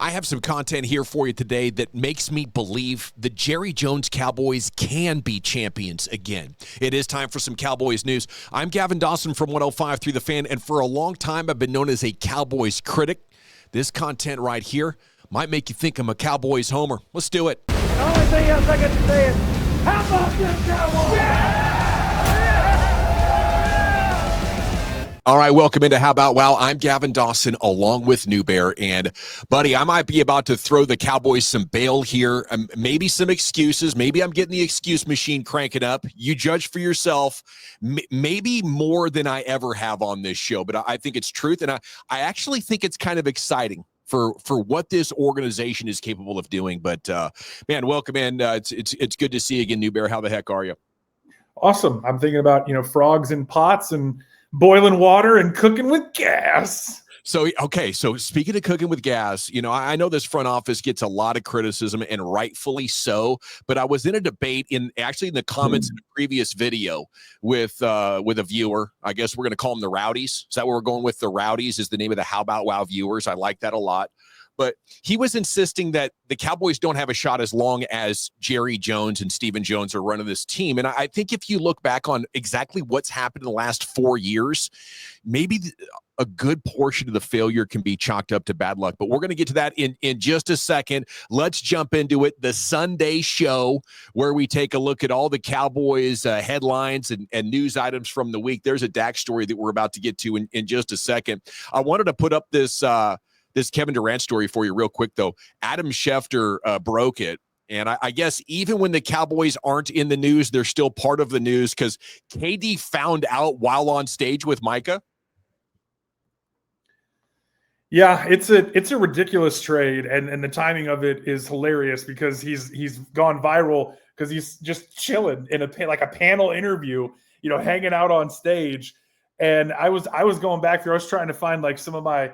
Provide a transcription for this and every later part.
I have some content here for you today that makes me believe the Jerry Jones Cowboys can be champions again. It is time for some Cowboys news. I'm Gavin Dawson from 105 Through the Fan, and for a long time I've been known as a Cowboys critic. This content right here might make you think I'm a Cowboys homer. Let's do it. The only thing else I got to say is, how about them Cowboys? Yeah! All right, welcome into How About Wow. I'm Gavin Dawson along with New Bear. And, buddy, I might be about to throw the Cowboys some bail here, maybe some excuses. Maybe I'm getting the excuse machine cranking up. You judge for yourself, maybe more than I ever have on this show. But I think it's truth, and I actually think it's kind of exciting for what this organization is capable of doing. But, man, welcome in. It's good to see you again, New Bear. How the heck are you? Awesome. I'm thinking about, frogs in pots and boiling water and cooking with gas. So speaking of cooking with gas, I know this front office gets a lot of criticism, and rightfully so, but I was in a debate in the comments in the previous video with a viewer. I guess we're going to call them the Rowdies. Is that what we're going with? The Rowdies is the name of the How About Wow viewers. I like that a lot. But he was insisting that the Cowboys don't have a shot as long as Jerry Jones and Stephen Jones are running this team. And I think if you look back on exactly what's happened in the last 4 years, maybe a good portion of the failure can be chalked up to bad luck. But we're going to get to that in just a second. Let's jump into it. The Sunday show, where we take a look at all the Cowboys headlines and news items from the week. There's a Dak story that we're about to get to in just a second. I wanted to put up this Kevin Durant story for you real quick, though. Adam Schefter broke it. And I guess even when the Cowboys aren't in the news, they're still part of the news because KD found out while on stage with Micah. Yeah, it's a ridiculous trade, and the timing of it is hilarious because he's gone viral because he's just chilling in a panel interview, hanging out on stage. And I was going back there. I was trying to find some of my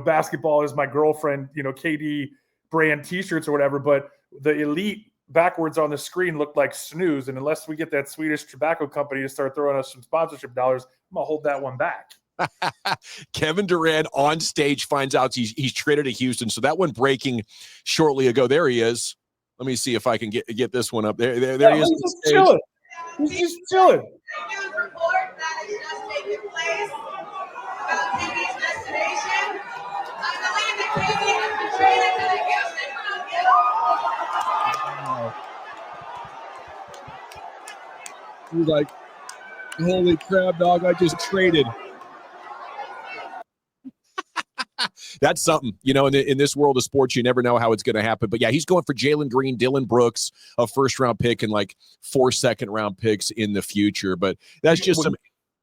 basketball is my girlfriend, KD brand t-shirts or whatever, but the elite backwards on the screen looked like snooze. And unless we get that Swedish tobacco company to start throwing us some sponsorship dollars, I'm going to hold that one back. Kevin Durant on stage finds out he's traded to Houston. So that one breaking shortly ago. There he is. Let me see if I can get this one up. There he is. He's just chilling. He's just chilling. Report that is just taking place about KD's destination. I believe that KD has been traded to the Houston Rockets. He's like, holy crap, dog, I just traded. That's something, in this world of sports, you never know how it's going to happen. But yeah, he's going for Jalen Green, Dylan Brooks, a first-round pick, and 4 second-round picks in the future. But that's just some.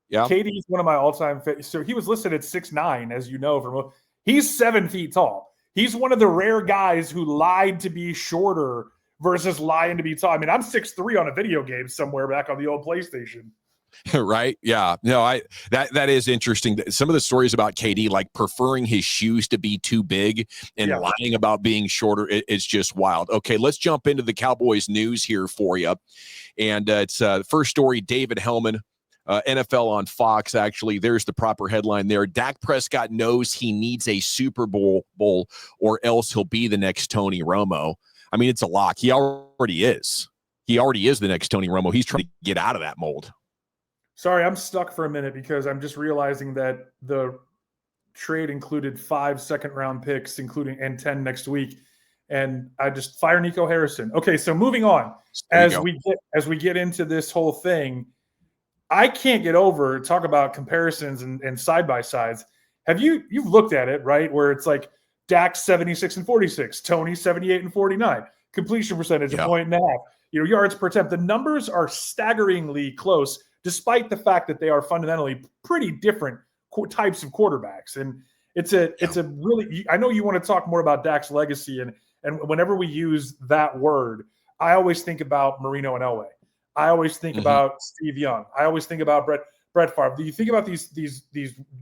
Yeah, KD's one of my all-time favorites. So he was listed at 6'9", as you know. He's 7 feet tall. He's one of the rare guys who lied to be shorter versus lying to be tall. I mean, I'm 6'3" on a video game somewhere back on the old PlayStation. Right? Yeah. No, that is interesting. Some of the stories about KD, preferring his shoes to be too big and lying about being shorter, it's just wild. Okay, let's jump into the Cowboys news here for you. And it's the first story, David Helman, NFL on Fox, actually. There's the proper headline there. Dak Prescott knows he needs a Super Bowl or else he'll be the next Tony Romo. I mean, it's a lock. He already is. He already is the next Tony Romo. He's trying to get out of that mold. Sorry, I'm stuck for a minute because I'm just realizing that the trade included 5 second-round picks, and 10 next week. And I just fire Nico Harrison. Okay, so moving on. As we get into this whole thing, I can't get over talk about comparisons and side-by-sides. You've looked at it, right? Where it's like Dak 76 and 46, Tony 78 and 49, completion percentage a point and a half, yards per attempt. The numbers are staggeringly close, despite the fact that they are fundamentally pretty different types of quarterbacks. And it's a really, I know you want to talk more about Daks Legacy, and whenever we use that word, I always think about Marino and Elway. I always think about Steve Young. I always think about Brett Favre. Do you think about these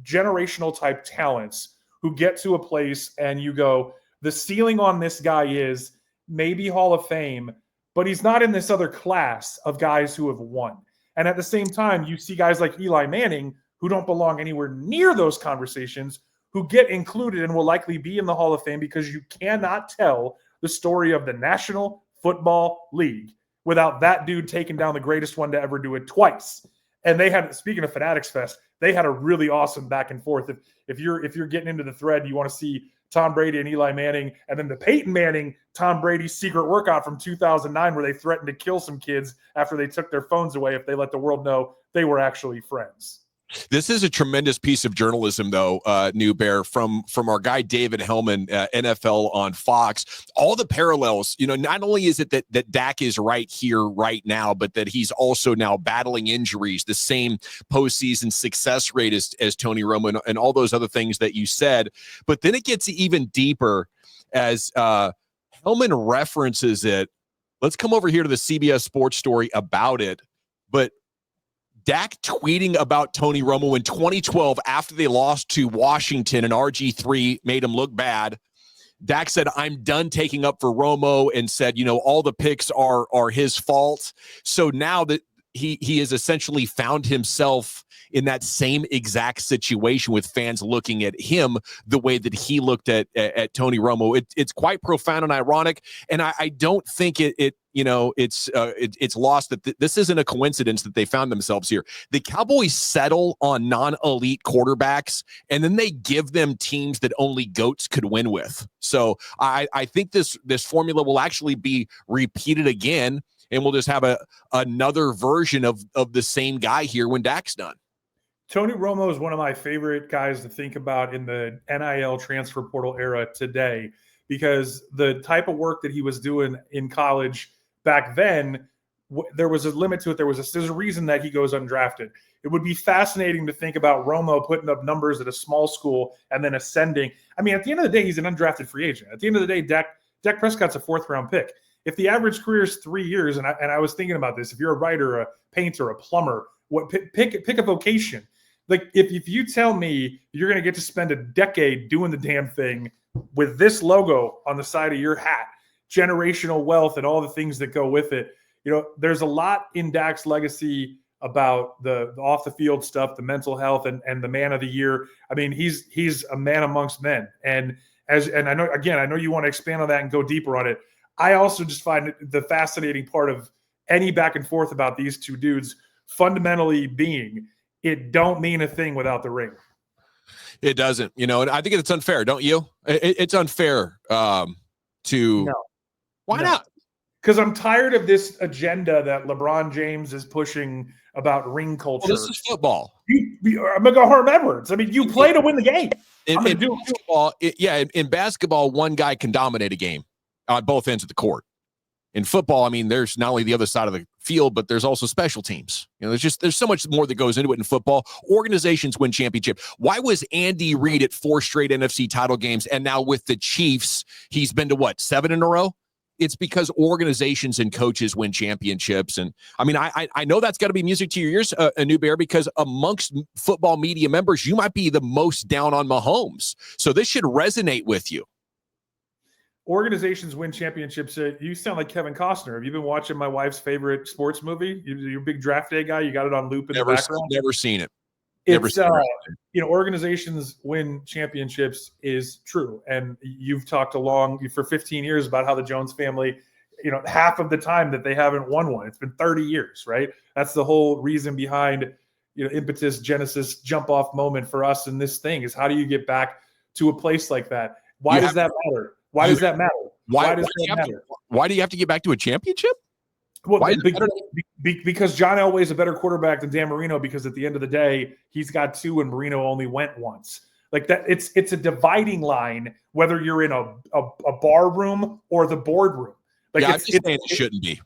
generational type talents who get to a place and you go, the ceiling on this guy is maybe Hall of Fame, but he's not in this other class of guys who have won. And at the same time, you see guys like Eli Manning who don't belong anywhere near those conversations, who get included and will likely be in the Hall of Fame because you cannot tell the story of the National Football League without that dude taking down the greatest one to ever do it twice. And they had, speaking of Fanatics Fest, they had a really awesome back and forth. If you're getting into the thread, you want to see Tom Brady and Eli Manning, and then the Peyton Manning, Tom Brady secret workout from 2009 where they threatened to kill some kids after they took their phones away if they let the world know they were actually friends. This is a tremendous piece of journalism, though, New Bear, from our guy David Helman, NFL on Fox. All the parallels, not only is it that Dak is right here, right now, but that he's also now battling injuries, the same postseason success rate as Tony Romo and all those other things that you said. But then it gets even deeper as Helman references it. Let's come over here to the CBS Sports story about it. But Dak tweeting about Tony Romo in 2012 after they lost to Washington and RG3 made him look bad. Dak said, I'm done taking up for Romo, and said, all the picks are his fault. So now that he has essentially found himself in that same exact situation with fans looking at him the way that he looked at Tony Romo. It's quite profound and ironic. And I don't think it's lost that this isn't a coincidence that they found themselves here. The Cowboys settle on non-elite quarterbacks, and then they give them teams that only GOATs could win with. So I think this formula will actually be repeated again, and we'll just have another version of the same guy here when Dak's done. Tony Romo is one of my favorite guys to think about in the NIL transfer portal era today, because the type of work that he was doing in college back then, there was a limit to it. There's a reason that he goes undrafted. It would be fascinating to think about Romo putting up numbers at a small school and then ascending. I mean, at the end of the day, he's an undrafted free agent. At the end of the day, Dak Prescott's a 4th-round pick. If the average career is 3 years, and I was thinking about this, if you're a writer, a painter, a plumber, pick a vocation. Like if you tell me you're going to get to spend a decade doing the damn thing with this logo on the side of your hat, generational wealth and all the things that go with it, there's a lot in Daks Legacy about the off the field stuff, the mental health, and the man of the year. I mean, he's a man amongst men. And I know you want to expand on that and go deeper on it. I also just find the fascinating part of any back and forth about these two dudes fundamentally being, it don't mean a thing without the ring. It doesn't, and I think it's unfair, don't you? It's unfair to. No. Why not? Because I'm tired of this agenda that LeBron James is pushing about ring culture. Well, this is football. I'm going to go Herm Edwards. I mean, you play to win the game. In basketball, one guy can dominate a game on both ends of the court. In football, I mean, there's not only the other side of the field, but there's also special teams. There's so much more that goes into it in football. Organizations win championship. Why was Andy Reid at 4 straight NFC title games, and now with the Chiefs, he's been to 7 in a row? It's because organizations and coaches win championships. And I mean, I know that's got to be music to your ears, a New Bear, because amongst football media members, you might be the most down on Mahomes. So this should resonate with you. Organizations win championships. You sound like Kevin Costner. Have you been watching my wife's favorite sports movie? You're a big draft day guy. You got it on loop in the background. Never seen it. Organizations win championships is true. And you've talked for 15 years about how the Jones family, half of the time that they haven't won one. It's been 30 years, right? That's the whole reason behind, impetus, genesis, jump off moment for us in this thing is how do you get back to a place like that? Why does that matter? Why does that matter? Why do you have to get back to a championship? Well, because John Elway's a better quarterback than Dan Marino, because at the end of the day, he's got 2 and Marino only went once. Like that, it's a dividing line, whether you're in a bar room or the boardroom. I'm just saying it shouldn't be.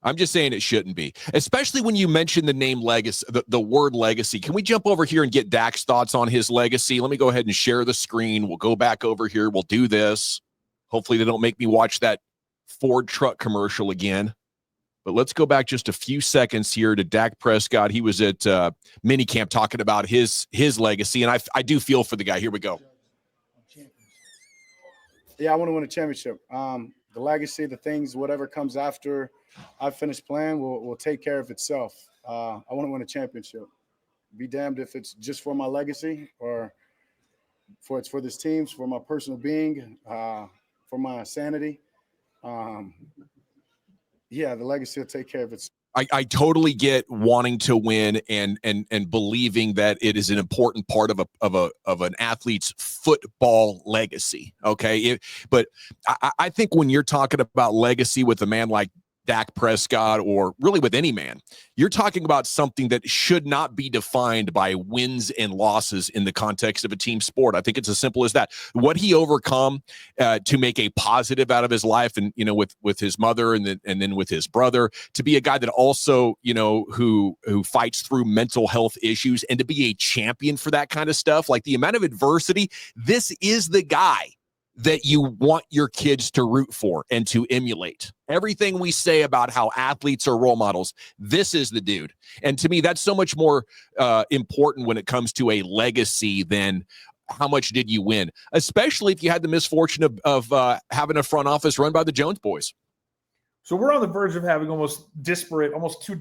I'm just saying it shouldn't be, especially when you mention the name legacy, the word legacy. Can we jump over here and get Dak's thoughts on his legacy? Let me go ahead and share the screen. We'll go back over here. We'll do this. Hopefully they don't make me watch that Ford truck commercial again. But let's go back just a few seconds here to Dak Prescott. He was at minicamp talking about his legacy, and I do feel for the guy. Here we go. Yeah, I want to win a championship. The legacy, the things, whatever comes after I finish playing will take care of itself. I want to win a championship. Be damned if it's just for my legacy or for this team, for my personal being, for my sanity. Yeah, the legacy will take care of itself. I totally get wanting to win and believing that it is an important part of an athlete's football legacy. Okay. But I think when you're talking about legacy with a man like Dak Prescott, or really with any man, you're talking about something that should not be defined by wins and losses in the context of a team sport. I think it's as simple as that. What he overcome to make a positive out of his life, and with his mother, and then with his brother, to be a guy that also who fights through mental health issues, and to be a champion for that kind of stuff, like the amount of adversity. This is the guy that you want your kids to root for and to emulate. Everything we say about how athletes are role models, this is the dude. And to me, that's so much more important when it comes to a legacy than how much did you win, especially if you had the misfortune of having a front office run by the Jones boys. So we're on the verge of having almost two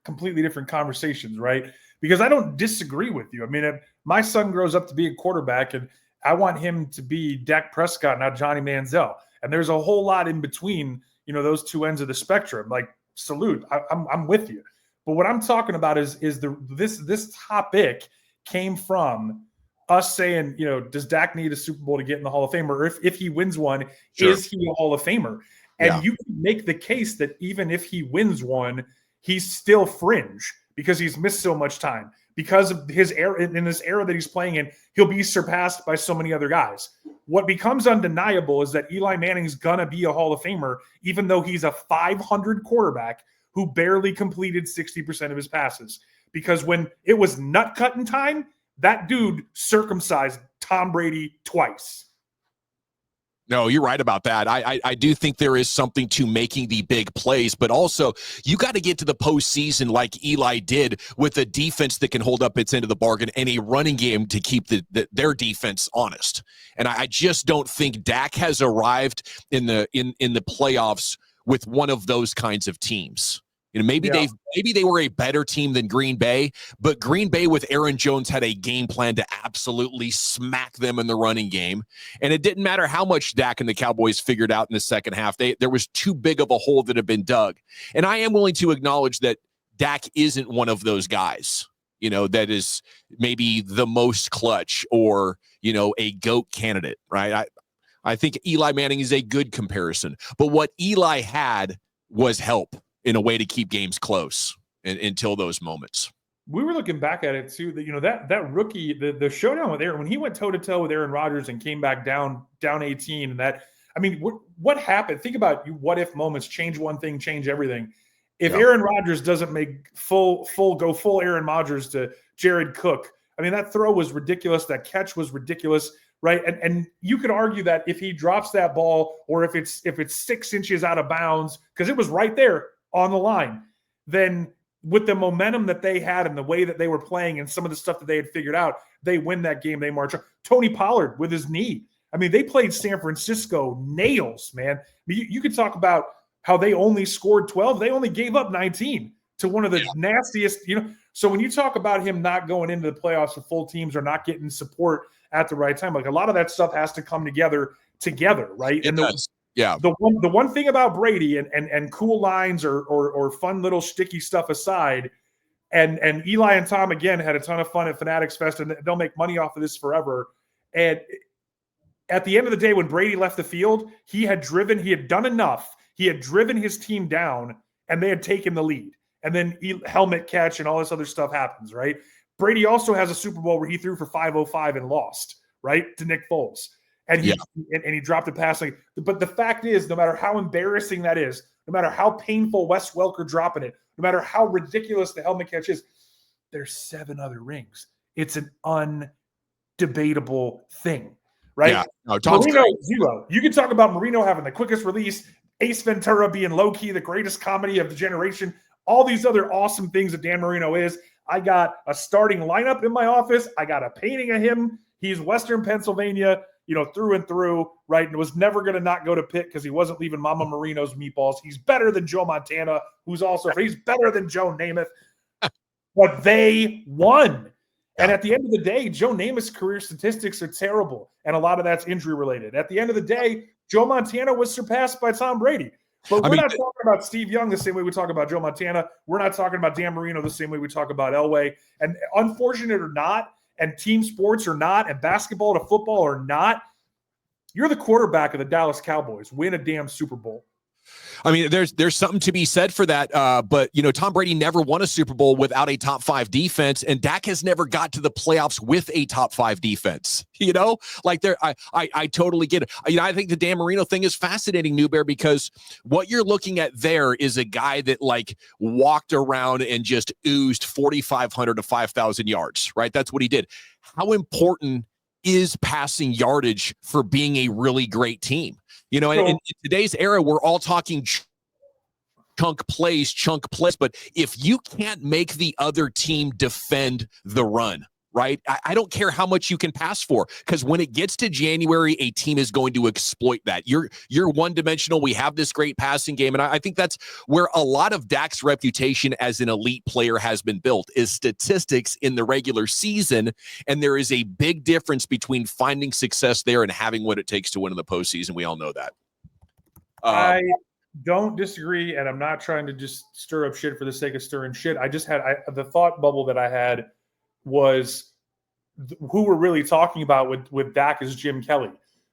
completely different conversations, right? Because I don't disagree with you. I mean, if my son grows up to be a quarterback, and I want him to be Dak Prescott, not Johnny Manziel. And there's a whole lot in between, those two ends of the spectrum. Like, salute, I'm with you. But what I'm talking about is this topic came from us saying, does Dak need a Super Bowl to get in the Hall of Fame? Or if he wins one, sure, is he a Hall of Famer? And you can make the case that even if he wins one, he's still fringe because he's missed so much time. Because of his era, in this era that he's playing in, he'll be surpassed by so many other guys. What becomes undeniable is that Eli Manning's going to be a Hall of Famer, even though he's a 500 quarterback who barely completed 60% of his passes. Because when it was nut-cutting time, that dude circumcised Tom Brady twice. No, you're right about that. I do think there is something to making the big plays, but also you got to get to the postseason like Eli did, with a defense that can hold up its end of the bargain and a running game to keep their defense honest. And I just don't think Dak has arrived in the playoffs with one of those kinds of teams. Maybe they were a better team than Green Bay, but Green Bay with Aaron Jones had a game plan to absolutely smack them in the running game. And it didn't matter how much Dak and the Cowboys figured out in the second half. There was too big of a hole that had been dug. And I am willing to acknowledge that Dak isn't one of those guys, that is maybe the most clutch or, a GOAT candidate, right? I think Eli Manning is a good comparison. But what Eli had was help in a way to keep games close until those moments. We were looking back at it too. That rookie, the showdown with Aaron, when he went toe to toe with Aaron Rodgers and came back down 18, and what happened? Think about what if moments. Change one thing, change everything. If Aaron Rodgers doesn't make full Aaron Rodgers to Jared Cook, that throw was ridiculous. That catch was ridiculous. Right. And you could argue that if he drops that ball, or if it's 6 inches out of bounds, because it was right there on the line, then with the momentum that they had and the way that they were playing and some of the stuff that they had figured out, they win that game. They march on. Tony Pollard with his knee. They played San Francisco nails, man. You could talk about how they only scored 12. They only gave up 19 to one of the nastiest, So when you talk about him not going into the playoffs with full teams or not getting support at the right time, like a lot of that stuff has to come together, right? It does. Yeah. The one thing about Brady and cool lines or fun little sticky stuff aside, and Eli and Tom again had a ton of fun at Fanatics Fest, and they'll make money off of this forever. And at the end of the day, when Brady left the field, he had done enough. He had driven his team down, and they had taken the lead. And then helmet catch and all this other stuff happens, right? Brady also has a Super Bowl where he threw for 505 and lost, right, to Nick Foles. And he dropped a pass. But the fact is, no matter how embarrassing that is, no matter how painful Wes Welker dropping it, no matter how ridiculous the helmet catch is, there's 7 other rings. It's an undebatable thing, right? Yeah. No, Marino, 0. You can talk about Marino having the quickest release, Ace Ventura being low-key the greatest comedy of the generation, all these other awesome things that Dan Marino is. I got a starting lineup in my office. I got a painting of him. He's Western Pennsylvania, through and through, right? And was never going to not go to Pitt because he wasn't leaving Mama Marino's meatballs. He's better than Joe Montana, he's better than Joe Namath. But they won. And at the end of the day, Joe Namath's career statistics are terrible, and a lot of that's injury related. At the end of the day, Joe Montana was surpassed by Tom Brady. But we're not talking about Steve Young the same way we talk about Joe Montana. We're not talking about Dan Marino the same way we talk about Elway. And unfortunate or not, and team sports or not, and basketball to football or not, you're the quarterback of the Dallas Cowboys. Win a damn Super Bowl. I mean, there's something to be said for that. But, Tom Brady never won a Super Bowl without a top 5 defense, and Dak has never got to the playoffs with a top 5 defense. I totally get it. I think the Dan Marino thing is fascinating, Newbear, because what you're looking at there is a guy that walked around and just oozed 4,500 to 5,000 yards, right? That's what he did. How important is passing yardage for being a really great team? In today's era, we're all talking chunk plays, but if you can't make the other team defend the run, right? I don't care how much you can pass for, because when it gets to January, a team is going to exploit that. You're one-dimensional. We have this great passing game, and I think that's where a lot of Dak's reputation as an elite player has been built, is statistics in the regular season, and there is a big difference between finding success there and having what it takes to win in the postseason. We all know that. I don't disagree, and I'm not trying to just stir up shit for the sake of stirring shit. I just had the thought bubble that I had was who we're really talking about with Dak is Jim Kelly.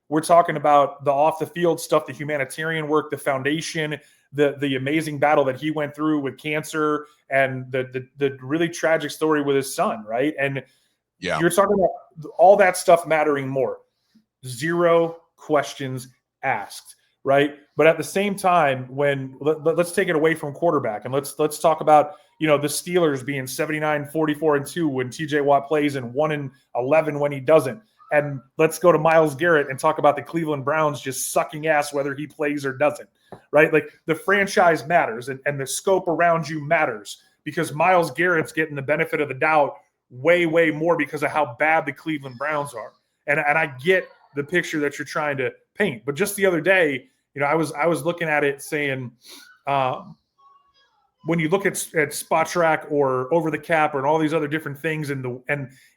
We're talking about the off the field stuff, the humanitarian work, the foundation, the amazing battle that he went through with cancer, and the really tragic story with his son, right? And you're talking about all that stuff mattering more. 0 questions asked, right? But at the same time, let's take it away from quarterback, and let's talk about the Steelers being 79-44-2 when TJ Watt plays, and 1-11 when he doesn't. And let's go to Myles Garrett and talk about the Cleveland Browns just sucking ass whether he plays or doesn't, right? The franchise matters, and the scope around you matters, because Myles Garrett's getting the benefit of the doubt way, way more because of how bad the Cleveland Browns are. And I get the picture that you're trying to paint. But just the other day, I was looking at it saying, when you look at Spot Track or Over the Cap and all these other different things, and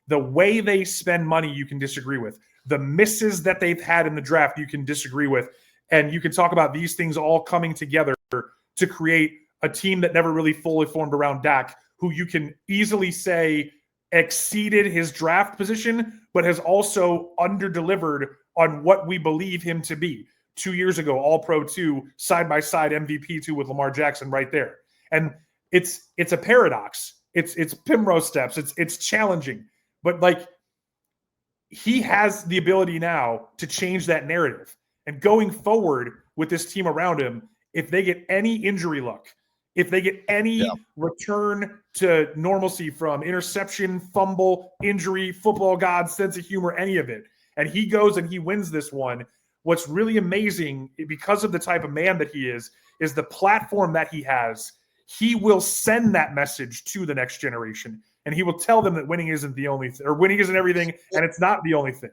the way they spend money, you can disagree with. The misses that they've had in the draft, you can disagree with. And you can talk about these things all coming together to create a team that never really fully formed around Dak, who you can easily say exceeded his draft position, but has also under-delivered on what we believe him to be. 2 years ago, All-Pro 2, side-by-side MVP 2 with Lamar Jackson right there. And it's a paradox. It's Primrose Steps. It's challenging. But he has the ability now to change that narrative. And going forward with this team around him, if they get any injury luck, if they get any return to normalcy from interception, fumble, injury, football god, sense of humor, any of it, and he goes and he wins this one, what's really amazing, because of the type of man that he is the platform that he has. He will send that message to the next generation, and he will tell them that winning isn't the only thing, or winning isn't everything, and it's not the only thing.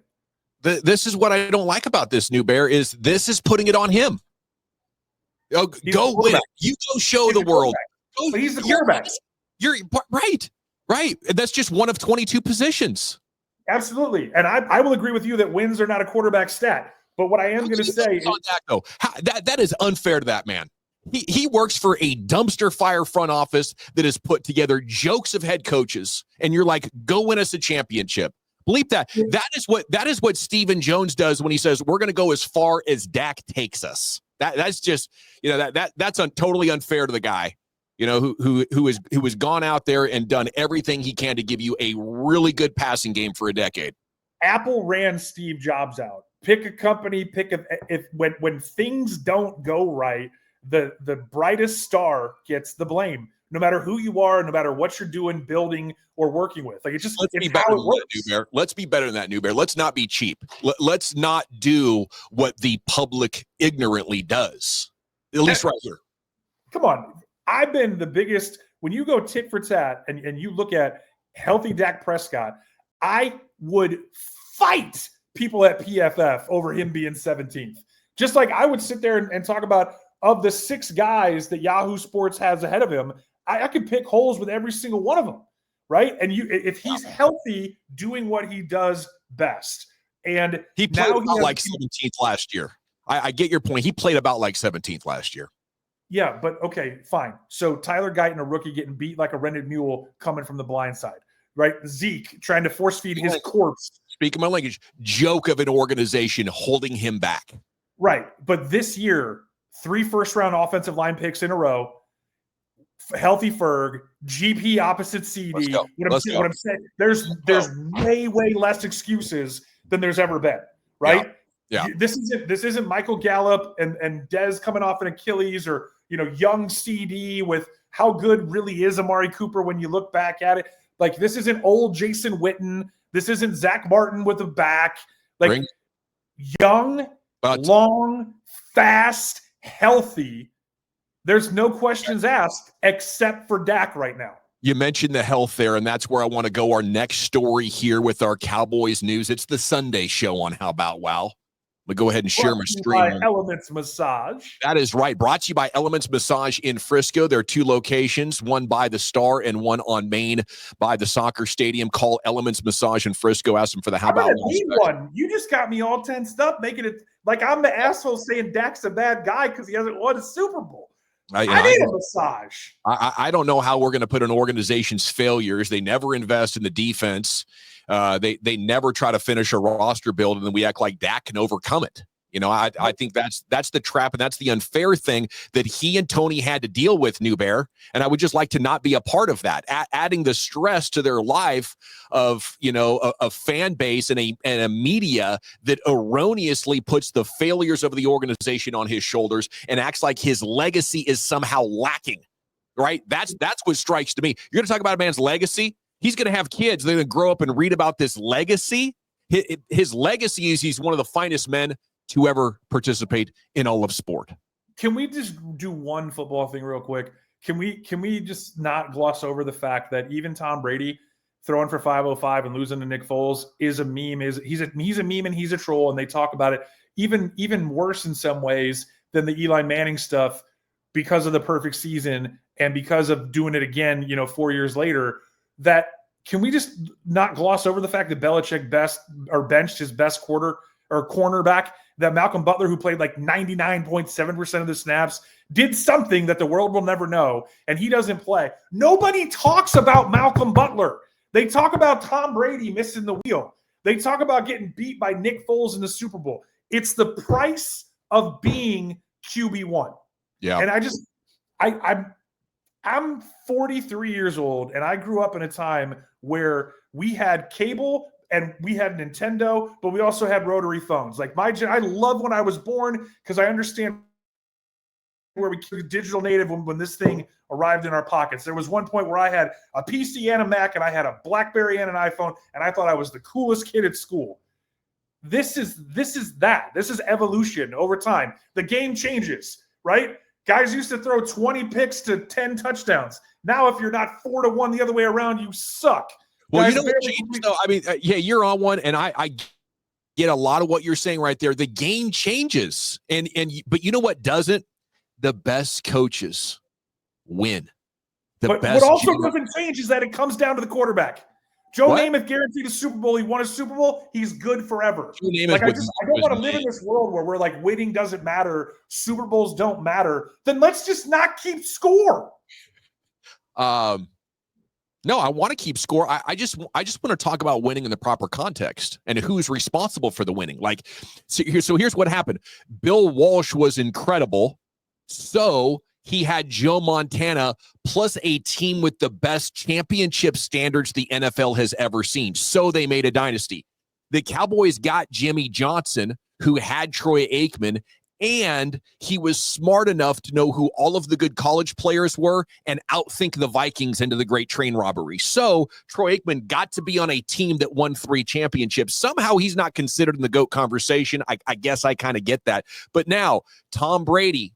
This is what I don't like about this, New Bear, is this is putting it on him. Go win. You go show the world. But he's the quarterback. You're right. And that's just one of 22 positions. Absolutely. And I will agree with you that wins are not a quarterback stat. But what I am going to say is that is unfair to that man. He works for a dumpster fire front office that has put together jokes of head coaches, and you're like, go win us a championship. Bleep that. That is what Stephen Jones does when he says we're going to go as far as Dak takes us. That's just that's totally unfair to the guy, who has gone out there and done everything he can to give you a really good passing game for a decade. Apple ran Steve Jobs out. Pick a company. When things don't go right, the brightest star gets the blame, no matter who you are, no matter what you're doing, building, or working with. Let's be better than that, New Bear. Let's be better than that, New Bear. Let's not be cheap. Let's not do what the public ignorantly does, at least right here. Come on. I've been the biggest, when you go tit for tat and you look at healthy Dak Prescott, I would fight people at PFF over him being 17th. Just like I would sit there and talk about, of the 6 guys that Yahoo Sports has ahead of him, I could pick holes with every single one of them, right? And if he's healthy, doing what he does best, and he played now about like 17th last year. I get your point. He played about like 17th last year. Yeah, but okay, fine. So Tyler Guyton, a rookie, getting beat like a rented mule coming from the blind side, right? Zeke trying to force feed his corpse. Speaking my language, joke of an organization holding him back. Right. But this year, 3 first-round offensive line picks in a row, healthy Ferg, GP opposite CD. What I'm saying, there's way less excuses than there's ever been, right? Yeah. This isn't Michael Gallup and Dez coming off an Achilles, or young CD with how good really is Amari Cooper when you look back at it. Like, this isn't old Jason Witten. This isn't Zach Martin with a back. Like, young, long, fast, healthy. There's no questions asked except for Dak right now. You mentioned the health there, and that's where I want to go. Our next story here with our Cowboys news. It's the Sunday show on How About Wow. I'm going to go ahead and share my screen. By Elements Massage. That is right. Brought to you by Elements Massage in Frisco. There are 2 locations, one by the Star and one on Main by the soccer stadium. Call Elements Massage in Frisco. Ask them for the How About Wow. You just got me all tensed up, making it like I'm the asshole saying Dak's a bad guy because he hasn't won a Super Bowl. I need a massage. I don't know how we're going to put an organization's failures. They never invest in the defense. They never try to finish a roster build, and then we act like Dak can overcome it. I think that's the trap, and that's the unfair thing that he and Tony had to deal with, New Bear. And I would just like to not be a part of that, adding the stress to their life of a fan base and a media that erroneously puts the failures of the organization on his shoulders and acts like his legacy is somehow lacking. Right? That's what strikes to me. You're going to talk about a man's legacy. He's going to have kids. They're going to grow up and read about this legacy. His legacy is he's one of the finest men to ever participate in all of sport. Can we just do one football thing real quick? Can we just not gloss over the fact that even Tom Brady throwing for 505 and losing to Nick Foles is a meme? He's a meme and he's a troll, and they talk about it even worse in some ways than the Eli Manning stuff because of the perfect season and because of doing it again, 4 years later. That can we just not gloss over the fact that Belichick benched his best cornerback, that Malcolm Butler, who played like 99.7% of the snaps, did something that the world will never know, and he doesn't play. Nobody talks about Malcolm Butler. They talk about Tom Brady missing the wheel. They talk about getting beat by Nick Foles in the Super Bowl. It's the price of being QB1. Yeah. And I'm 43 years old, and I grew up in a time where we had cable and we had Nintendo, but we also had rotary phones. Like I love when I was born because I understand where we were digital native when this thing arrived in our pockets. There was one point where I had a PC and a Mac, and I had a BlackBerry and an iPhone, and I thought I was the coolest kid at school. This is that. This is evolution over time. The game changes, right? Guys used to throw 20 picks to 10 touchdowns. Now, if you're not 4-1 the other way around, you suck. Well, guys, what changed, though? I mean, yeah, you're on one, and I get a lot of what you're saying right there. The game changes, but you know what doesn't? The best coaches win. But what also doesn't change is that it comes down to the quarterback. Joe Namath guaranteed a Super Bowl. He won a Super Bowl. He's good forever. Like I don't want to live in this world where we're like winning doesn't matter, Super Bowls don't matter. Then let's just not keep score. No, I want to keep score. I just want to talk about winning in the proper context and who's responsible for the winning. Like, so here's what happened. Bill Walsh was incredible. So he had Joe Montana plus a team with the best championship standards the NFL has ever seen. So they made a dynasty. The Cowboys got Jimmy Johnson, who had Troy Aikman, and he was smart enough to know who all of the good college players were and outthink the Vikings into the great train robbery. So Troy Aikman got to be on a team that won 3 championships. Somehow he's not considered in the GOAT conversation. I guess I kind of get that. But now Tom Brady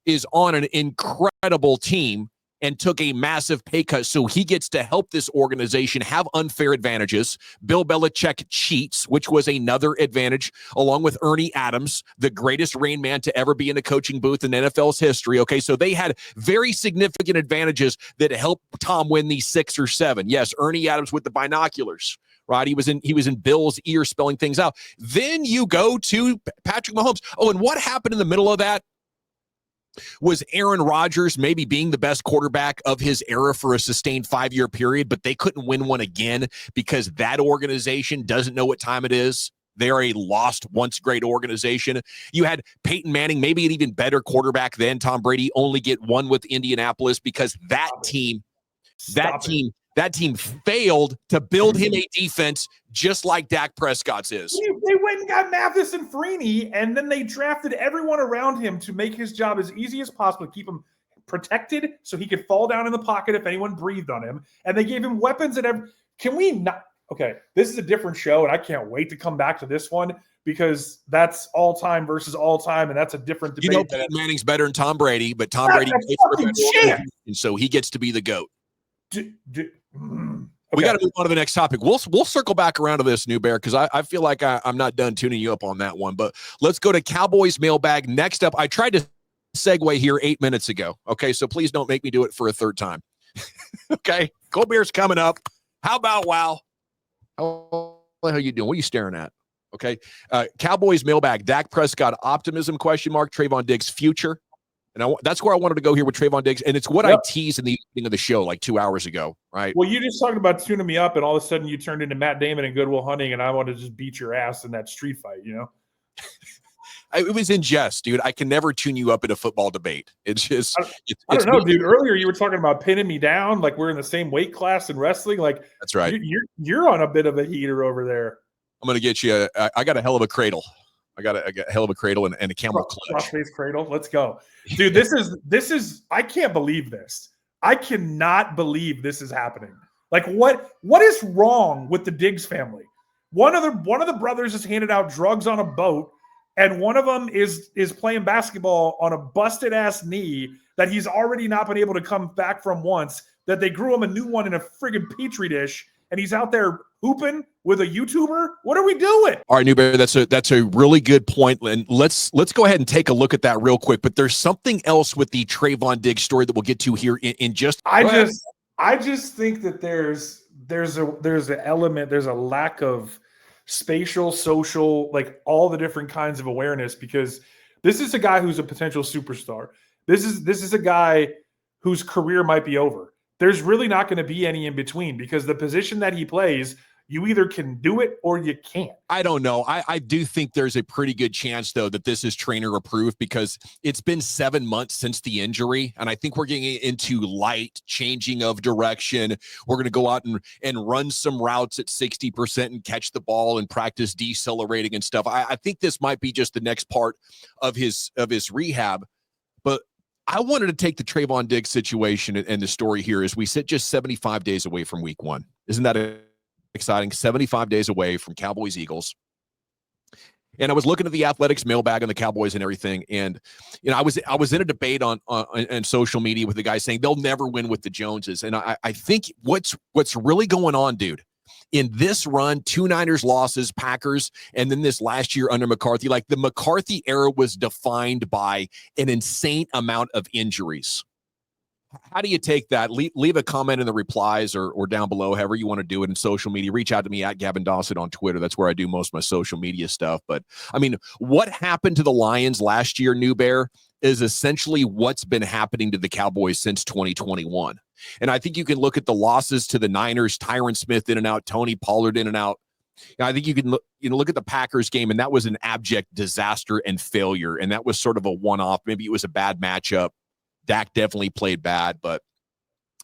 is on an incredible team, and took a massive pay cut so he gets to help this organization have unfair advantages. Bill Belichick cheats, which was another advantage, along with Ernie Adams, the greatest Rain Man to ever be in a coaching booth in NFL's history. Okay, so they had very significant advantages that helped Tom win these 6 or 7. Yes, Ernie Adams with the binoculars, right? He was in Bill's ear spelling things out. Then you go to Patrick Mahomes. Oh, and what happened in the middle of that was Aaron Rodgers maybe being the best quarterback of his era for a sustained 5-year period, but they couldn't win one again because that organization doesn't know what time it is. They are a lost, once great organization. You had Peyton Manning, maybe an even better quarterback than Tom Brady, only get one with Indianapolis because that team failed to build him a defense just like Dak Prescott's is. They went and got Mathis and Freeney, and then they drafted everyone around him to make his job as easy as possible, keep him protected so he could fall down in the pocket if anyone breathed on him. And they gave him weapons and everything. Can we not? Okay, this is a different show, and I can't wait to come back to this one because that's all-time versus all-time, and that's a different debate. You know, Peyton Manning's better than Tom Brady, but Tom Brady plays for a better organization, and so he gets to be the GOAT. We got to move on to the next topic. We'll circle back around to this, New Bear, because I feel like I'm not done tuning you up on that one. But let's go to Cowboys Mailbag. Next up, I tried to segue here 8 minutes ago. Okay, so please don't make me do it for a third time. Okay, Colbert's coming up. How about wow? How are you doing? What are you staring at? Okay, Cowboys Mailbag. Dak Prescott optimism ? Trevon Diggs future. And that's where I wanted to go here with Trevon Diggs. And it's what I teased in the beginning of the show like 2 hours ago, right? Well, you just talked about tuning me up, and all of a sudden you turned into Matt Damon in Good Will Hunting, and I wanted to just beat your ass in that street fight, you know? It was in jest, dude. I can never tune you up in a football debate. It's just I don't know, dude. Earlier you were talking about pinning me down like we're in the same weight class in wrestling. Like that's right. You're on a bit of a heater over there. I'm going to get you I got a hell of a cradle. I got a hell of a cradle and a camel clutch. Cross-face cradle. Let's go. Dude, this is I can't believe this. I cannot believe this is happening. Like what is wrong with the Diggs family? One of the brothers has handed out drugs on a boat, and one of them is playing basketball on a busted ass knee that he's already not been able to come back from once, that they grew him a new one in a friggin' petri dish, and he's out there hooping with a YouTuber. What are we doing? All right, Newberry, that's a really good point. And let's go ahead and take a look at that real quick. But there's something else with the Trevon Diggs story that we'll get to here in just. I just think that there's an element, there's a lack of spatial, social, like all the different kinds of awareness, because this is a guy who's a potential superstar. This is a guy whose career might be over. There's really not going to be any in between, because the position that he plays, you either can do it or you can't. I don't know. I do think there's a pretty good chance, though, that this is trainer approved, because it's been 7 months since the injury. And I think we're getting into light changing of direction. We're going to go out and run some routes at 60% and catch the ball and practice decelerating and stuff. I think this might be just the next part of his rehab. But I wanted to take the Trevon Diggs situation and the story here as we sit just 75 days away from week 1. Isn't that exciting? 75 days away from Cowboys Eagles. And I was looking at the Athletics mailbag on the Cowboys and everything. And, you know, I was in a debate on social media with the guy saying they'll never win with the Joneses. And I think what's really going on, dude, in this run, 2 Niners losses, Packers, and then this last year under McCarthy, like the McCarthy era was defined by an insane amount of injuries. How do you take that? Leave a comment in the replies or down below, however you want to do it in social media. Reach out to me at Gavin Dawson on Twitter. That's where I do most of my social media stuff. But, I mean, what happened to the Lions last year, New Bear, is essentially what's been happening to the Cowboys since 2021. And I think you can look at the losses to the Niners, Tyron Smith in and out, Tony Pollard in and out. I think you can look at the Packers game, and that was an abject disaster and failure. And that was sort of a one-off. Maybe it was a bad matchup. Dak definitely played bad, but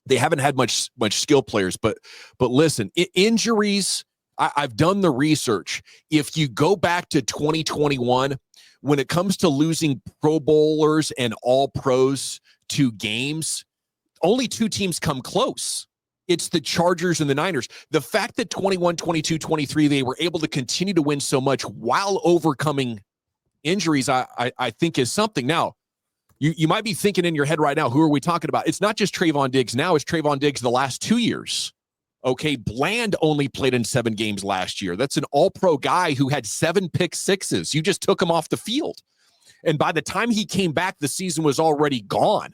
they haven't had much skill players. But listen, injuries, I've done the research. If you go back to 2021, when it comes to losing Pro Bowlers and all pros to games, only 2 teams come close. It's the Chargers and the Niners. The fact that 21, 22, 23, they were able to continue to win so much while overcoming injuries, I think is something. Now, You might be thinking in your head right now, who are we talking about? It's not just Trevon Diggs now, it's Trevon Diggs the last 2 years. Okay, Bland only played in 7 games last year. That's an all-pro guy who had 7 pick sixes. You just took him off the field. And by the time he came back, the season was already gone.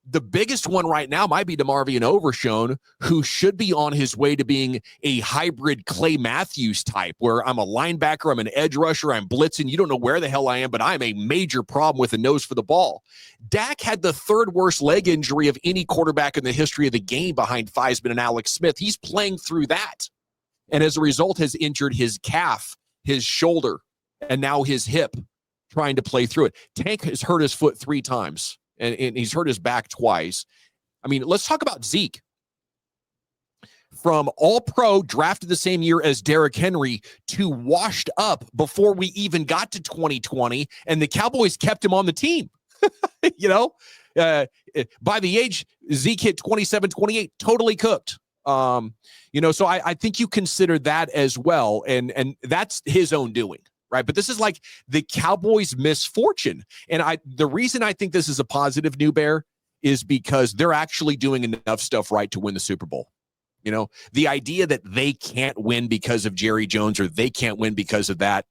The biggest one right now might be DeMarvion Overshown, who should be on his way to being a hybrid Clay Matthews type, where I'm a linebacker, I'm an edge rusher, I'm blitzing. You don't know where the hell I am, but I'm a major problem with a nose for the ball. Dak had the 3rd worst leg injury of any quarterback in the history of the game behind Theismann and Alex Smith. He's playing through that. And as a result, has injured his calf, his shoulder, and now his hip, trying to play through it. Tank has hurt his foot 3 times. And he's hurt his back twice. I mean, let's talk about Zeke. From all-pro, drafted the same year as Derrick Henry, to washed up before we even got to 2020, and the Cowboys kept him on the team. By the age Zeke hit 27, 28, totally cooked. So I think you consider that as well, and that's his own doing. Right. But this is like the Cowboys' misfortune. And the reason I think this is a positive, New Bear, is because they're actually doing enough stuff right to win the Super Bowl. The idea that they can't win because of Jerry Jones or they can't win because of that,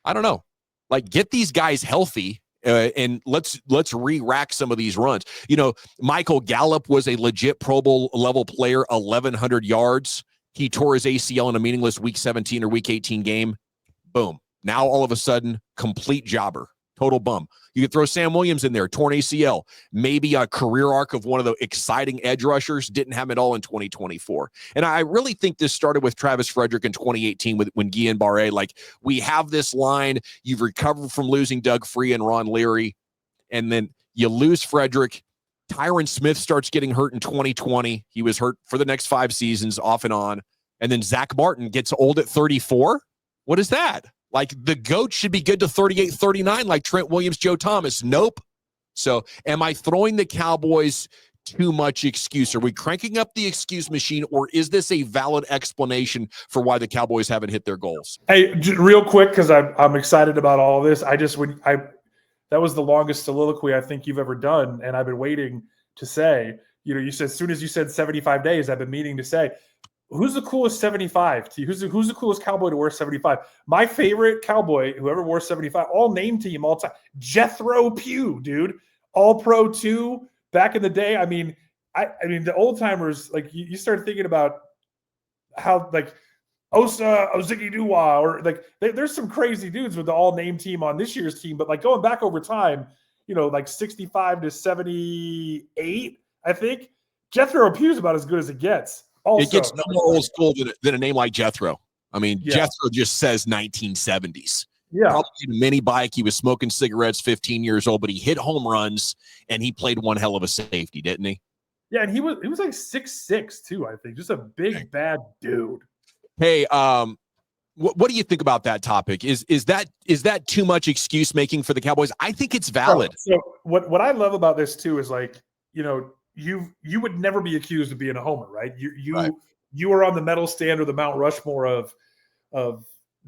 I don't know. Like, get these guys healthy and let's re-rack some of these runs. Michael Gallup was a legit Pro Bowl level player, 1,100 yards. He tore his ACL in a meaningless Week 17 or Week 18 game. Boom. Now, all of a sudden, complete jobber, total bum. You could throw Sam Williams in there, torn ACL, maybe a career arc of one of the exciting edge rushers, didn't have it all in 2024. And I really think this started with Travis Frederick in 2018 when Guillain-Barré, like, we have this line, you've recovered from losing Doug Free and Ron Leary, and then you lose Frederick. Tyron Smith starts getting hurt in 2020. He was hurt for the next 5 seasons, off and on. And then Zach Martin gets old at 34. What is that? Like, the GOAT should be good to 38, 39, like Trent Williams, Joe Thomas. Nope. So am I throwing the Cowboys too much excuse? Are we cranking up the excuse machine, or is this a valid explanation for why the Cowboys haven't hit their goals? Hey, real quick, because I'm excited about all of this. That was the longest soliloquy I think you've ever done, and I've been waiting to say. You said, as soon as you said 75 days, I've been meaning to say, who's the coolest 75 to you? Who's the coolest Cowboy to wear 75? My favorite Cowboy, whoever wore 75, all name team all time. Jethro Pugh, dude. All Pro 2 back in the day. I mean, the old timers, like, you start thinking about how, like, Osa Ozigidua, or like there's some crazy dudes with the all name team on this year's team, but like going back over time, like 65 to 78, I think Jethro Pugh's about as good as it gets. Also, it gets no more old school than a name like Jethro. I mean, yeah. Jethro just says 1970s. Yeah. Probably a mini bike. He was smoking cigarettes, 15 years old, but he hit home runs and he played one hell of a safety, didn't he? Yeah, and he was like 6'6" too, I think. Just a big bad dude. Hey, what do you think about that topic? Is that too much excuse making for the Cowboys? I think it's valid. So what I love about this too is, like, you would never be accused of being a homer, right? You are on the medal stand or the Mount Rushmore of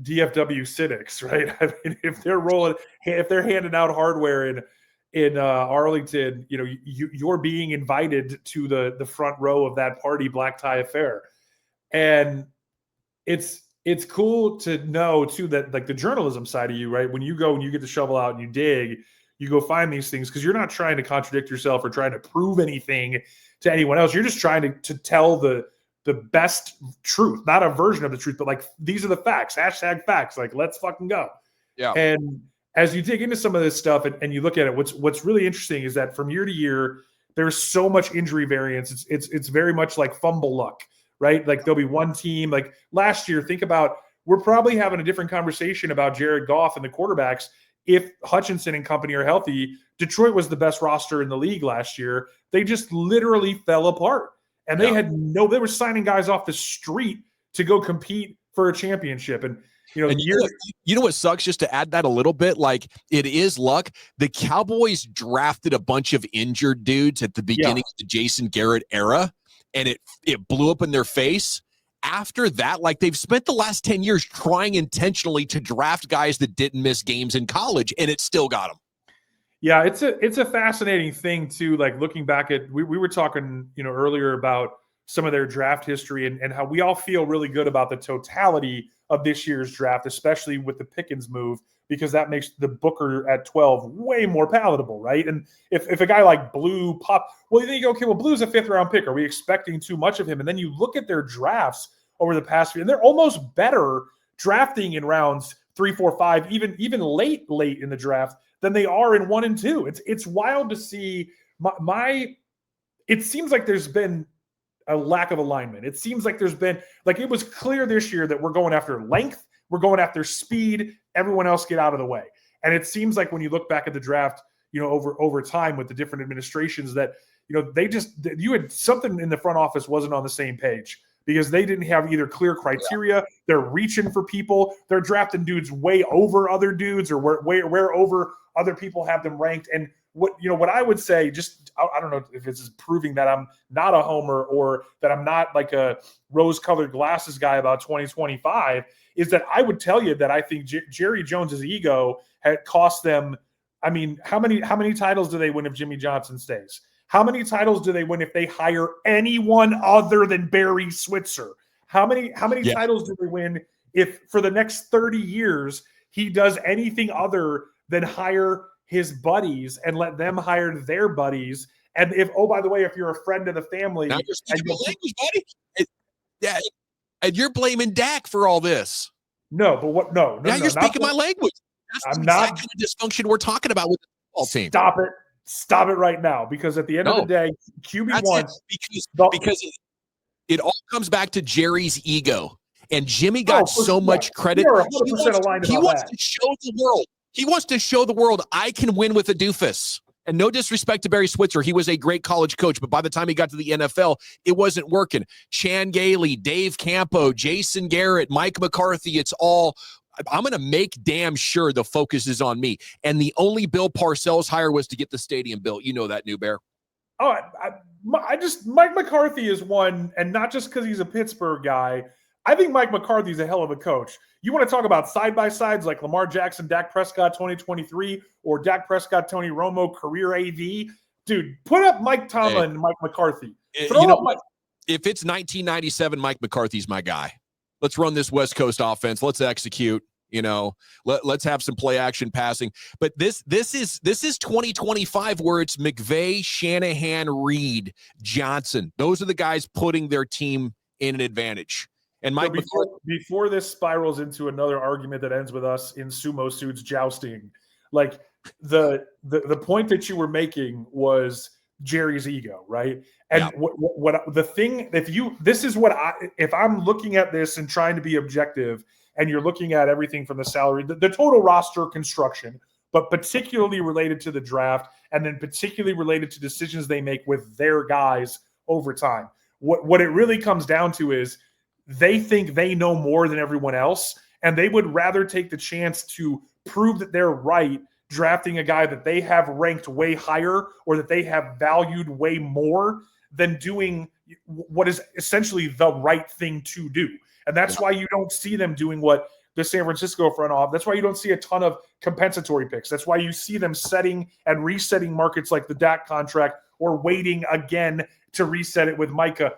DFW cynics, right? I mean, if they're handing out hardware in Arlington, you're being invited to the front row of that party black tie affair. And it's cool to know too that, like, the journalism side of you, right? When you go and you get the shovel out and you dig, you go find these things, because you're not trying to contradict yourself or trying to prove anything to anyone else. You're just trying to tell the best truth, not a version of the truth, but like, these are the facts, #facts. Like, let's fucking go. Yeah. And as you dig into some of this stuff and you look at it, what's really interesting is that from year to year, there's so much injury variance. It's very much like fumble luck, right? Like, there'll be one team, like last year, think about, we're probably having a different conversation about Jared Goff and the quarterbacks if Hutchinson and company are healthy. Detroit was the best roster in the league last year. They just literally fell apart. And they they were signing guys off the street to go compete for a championship. And, you know what sucks, just to add that a little bit, like, it is luck. The Cowboys drafted a bunch of injured dudes at the beginning of the Jason Garrett era, and it blew up in their face. After that, like, they've spent the last 10 years trying intentionally to draft guys that didn't miss games in college, and it still got them. Yeah, it's a fascinating thing too. Like looking back at we were talking, earlier about some of their draft history and how we all feel really good about the totality of this year's draft, especially with the Pickens move, because that makes the Booker at 12 way more palatable, right? And if a guy like Blue well, you think, okay, well, Blue's a 5th round pick. Are we expecting too much of him? And then you look at their drafts over the past year, and they're almost better drafting in rounds 3, 4, 5, even late in the draft than they are in 1 and 2. It's wild to see. It seems like there's been a lack of alignment. It seems like there's been it was clear this year that we're going after length, we're going after speed. Everyone else get out of the way. And it seems like when you look back at the draft, over time with the different administrations, that you had something in the front office wasn't on the same page, because they didn't have either clear criteria. Yeah. They're reaching for people. They're drafting dudes way over other dudes, or where over other people have them ranked. And what I would say, just I don't know if it's proving that I'm not a homer or that I'm not like a rose-colored glasses guy about 2025, is that I would tell you that I think Jerry Jones's ego had cost them. I mean, how many titles do they win if Jimmy Johnson stays? How many titles do they win if they hire anyone other than Barry Switzer? How many titles do they win if for the next 30 years he does anything other than hire his buddies and let them hire their buddies? And if, oh, by the way, if you're a friend of the family, now you're speaking my language, buddy. Yeah, and you're blaming Dak for all this. No, but what? No. Now you're speaking my language. That's the exact kind of dysfunction we're talking about with the football team. Stop it right now, because at the end of the day, QB1 because it all comes back to Jerry's ego, and Jimmy got so much credit. He wants to show the world. He wants to show the world I can win with a doofus. And no disrespect to Barry Switzer, he was a great college coach, but by the time he got to the NFL, it wasn't working. Chan Gailey, Dave Campo, Jason Garrett, Mike McCarthy, it's all. I'm going to make damn sure the focus is on me. And the only Bill Parcells hire was to get the stadium built. You know that, New Bear. Oh, Mike McCarthy is one, and not just because he's a Pittsburgh guy. I think Mike McCarthy's a hell of a coach. You want to talk about side-by-sides like Lamar Jackson, Dak Prescott 2023, or Dak Prescott, Tony Romo, career AD? Dude, put up Mike Tomlin and Mike McCarthy. If it's 1997, Mike McCarthy's my guy. Let's run this West Coast offense. Let's execute. Let's have some play action passing. But this is 2025, where it's McVay, Shanahan, Reed, Johnson. Those are the guys putting their team in an advantage. And Mike, before this spirals into another argument that ends with us in sumo suits jousting, like the point that you were making was Jerry's ego, right? And what the thing, if I'm looking at this and trying to be objective, and you're looking at everything from the salary, the total roster construction, but particularly related to the draft, and then particularly related to decisions they make with their guys over time. What it really comes down to is they think they know more than everyone else, and they would rather take the chance to prove that they're right, drafting a guy that they have ranked way higher or that they have valued way more, than doing what is essentially the right thing to do. And that's why you don't see them doing what the San Francisco front office. That's why you don't see a ton of compensatory picks. That's why you see them setting and resetting markets like the Dak contract, or waiting again to reset it with Micah.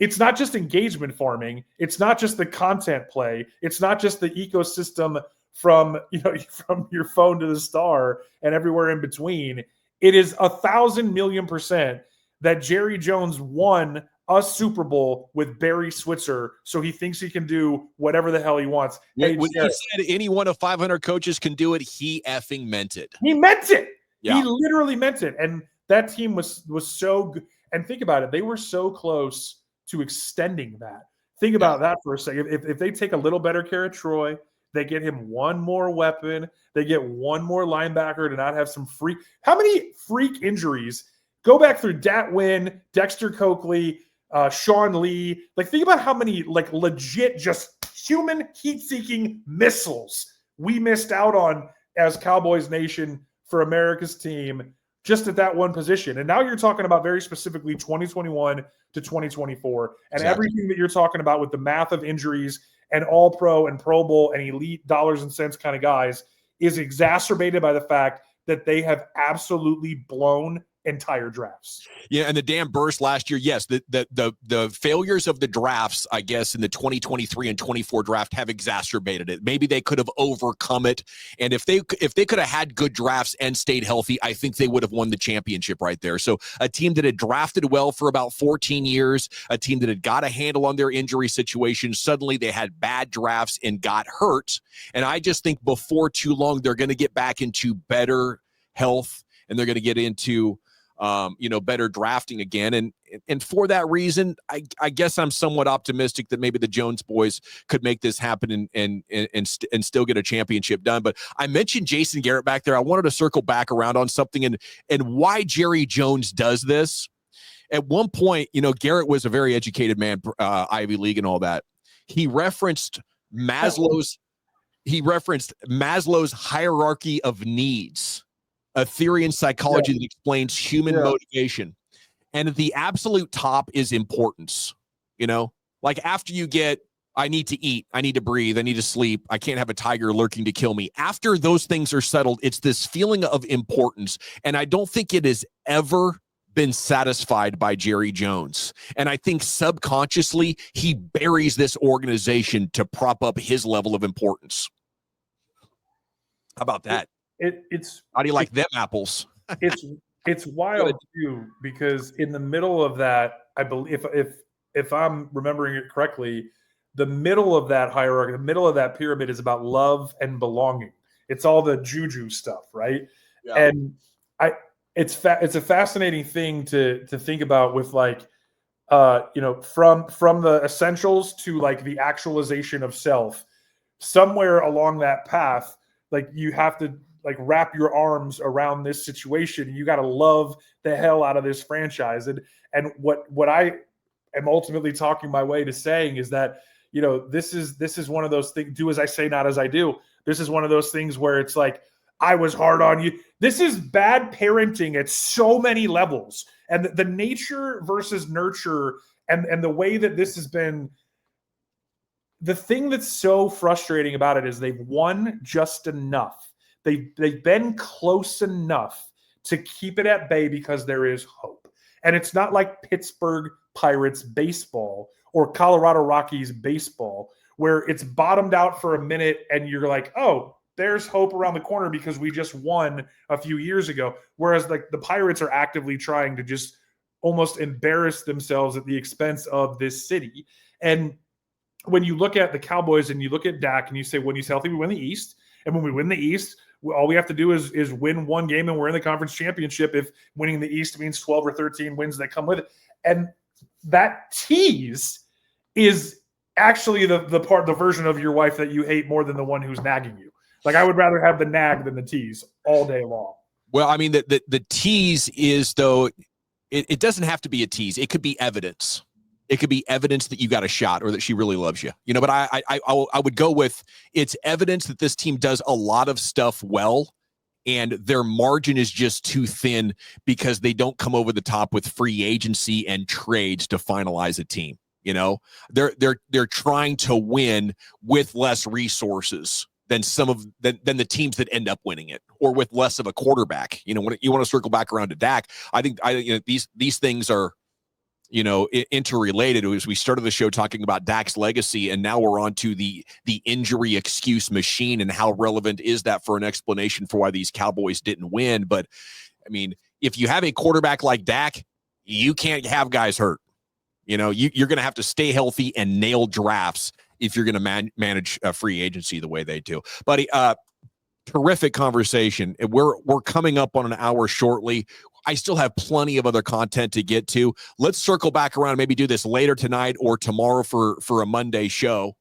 It's not just engagement farming. It's not just the content play. It's not just the ecosystem from your phone to the star and everywhere in between. It is 1,000,000,000% that Jerry Jones won a Super Bowl with Barry Switzer, so he thinks he can do whatever the hell he wants. When he said any one of 500 coaches can do it, he effing meant it. He meant it. Yeah. He literally meant it. And that team was so good. And think about it. They were so close to extending that. Think about that for a second. If they take a little better care of Troy, they get him one more weapon, they get one more linebacker to not have some freak. How many freak injuries? Go back through Dat Wynn, Dexter Coakley, Sean Lee. Think about how many legit just human heat-seeking missiles we missed out on as Cowboys Nation for America's team just at that one position. And now you're talking about very specifically 2021 to 2024. And everything that you're talking about with the math of injuries and all-pro and Pro Bowl and elite dollars and cents kind of guys is exacerbated by the fact that they have absolutely blown entire drafts. Yeah, and the damn burst last year, yes, the failures of the drafts, I guess, in the 2023 and 24 draft have exacerbated it. Maybe they could have overcome it, and if they could have had good drafts and stayed healthy, I think they would have won the championship right there. So a team that had drafted well for about 14 years, a team that had got a handle on their injury situation, suddenly they had bad drafts and got hurt. And I just think before too long, they're going to get back into better health, and they're going to get into better drafting again. And for that reason, I guess I'm somewhat optimistic that maybe the Jones boys could make this happen and still get a championship done. But I mentioned Jason Garrett back there. I wanted to circle back around on something and why Jerry Jones does this. At one point, Garrett was a very educated man, Ivy League and all that. He referenced Maslow's hierarchy of needs, a theory in psychology that explains human motivation. And at the absolute top is importance. Like after you get, I need to eat, I need to breathe, I need to sleep, I can't have a tiger lurking to kill me. After those things are settled, it's this feeling of importance. And I don't think it has ever been satisfied by Jerry Jones. And I think subconsciously he buries this organization to prop up his level of importance. How about that? It's how do you like them apples? It's wild too, because in the middle of that, I believe if I'm remembering it correctly, the middle of that hierarchy, the middle of that pyramid is about love and belonging. It's all the juju stuff, right? Yeah. And it's a fascinating thing to think about with like from the essentials to like the actualization of self. Somewhere along that path, like you have to like wrap your arms around this situation. You got to love the hell out of this franchise. And what I am ultimately talking my way to saying is that, this is one of those things, do as I say, not as I do. This is one of those things where it's like, I was hard on you. This is bad parenting at so many levels. And the nature versus nurture and the way that this has been, the thing that's so frustrating about it is they've won just enough. They've been close enough to keep it at bay because there is hope. And it's not like Pittsburgh Pirates baseball or Colorado Rockies baseball, where it's bottomed out for a minute and you're like, oh, there's hope around the corner because we just won a few years ago. Whereas like the Pirates are actively trying to just almost embarrass themselves at the expense of this city. And when you look at the Cowboys and you look at Dak and you say, when he's healthy, we win the East. And when we win the East, all we have to do is win one game and we're in the conference championship if winning the East means 12 or 13 wins that come with it. And that tease is actually the version of your wife that you hate more than the one who's nagging you. Like I would rather have the nag than the tease all day long. Well, I mean, the tease is, though, it doesn't have to be a tease. It could be evidence. It could be evidence that you got a shot or that she really loves you, but I would go with it's evidence that this team does a lot of stuff well and their margin is just too thin because they don't come over the top with free agency and trades to finalize a team. They're trying to win with less resources than the teams that end up winning it, or with less of a quarterback. When you want to circle back around to Dak, I think these things are interrelated. As we started the show talking about Daks Legacy, and now we're on to the injury excuse machine and how relevant is that for an explanation for why these Cowboys didn't win. But I mean, if you have a quarterback like Dak, you can't have guys hurt. You're going to have to stay healthy and nail drafts if you're going to manage a free agency the way they do. Buddy, terrific conversation. We're coming up on an hour shortly. I still have plenty of other content to get to. Let's circle back around and maybe do this later tonight or tomorrow for a Monday show.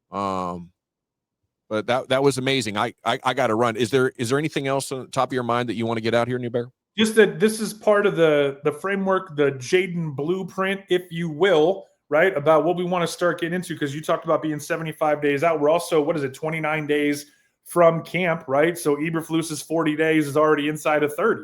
But that was amazing. I got to run. Is there anything else on the top of your mind that you want to get out here, New Bear? Just that this is part of the framework, the Jaden blueprint, if you will, right? About what we want to start getting into, because you talked about being 75 days out. We're also, 29 days from camp, right? So Eberflus's 40 days is already inside of 30.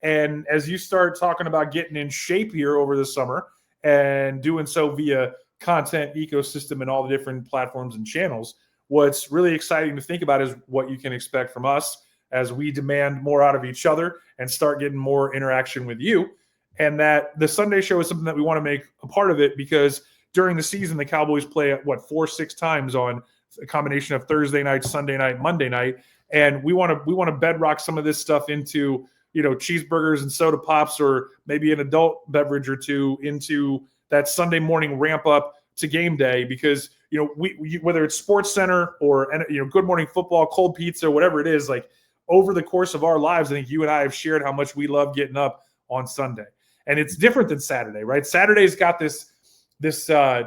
And as you start talking about getting in shape here over the summer and doing so via content ecosystem and all the different platforms and channels, what's really exciting to think about is what you can expect from us as we demand more out of each other and start getting more interaction with you. And that the Sunday show is something that we want to make a part of it, because during the season, the Cowboys play at 4-6 times on a combination of Thursday night, Sunday night, Monday night. And we want to bedrock some of this stuff into, cheeseburgers and soda pops, or maybe an adult beverage or two into that Sunday morning ramp up to game day, because, we whether it's Sports Center or, Good Morning Football, cold pizza, whatever it is, like over the course of our lives, I think you and I have shared how much we love getting up on Sunday. And it's different than Saturday, right? Saturday's got this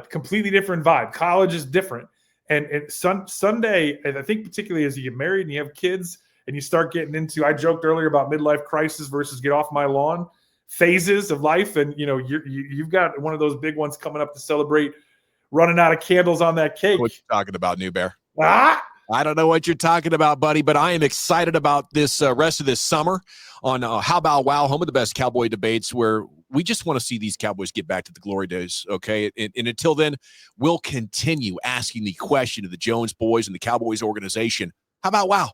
completely different vibe. College is different. And Sunday, and I think particularly as you get married and you have kids and you start getting into, I joked earlier about midlife crisis versus get off my lawn phases of life. And, you've got one of those big ones coming up to celebrate running out of candles on that cake. What you talking about, New Bear? Ah! I don't know what you're talking about, buddy, but I am excited about this rest of this summer on How About Wow, home of the best Cowboy debates, where we just want to see these Cowboys get back to the glory days, okay? And until then, we'll continue asking the question of the Jones boys and the Cowboys organization, how about wow?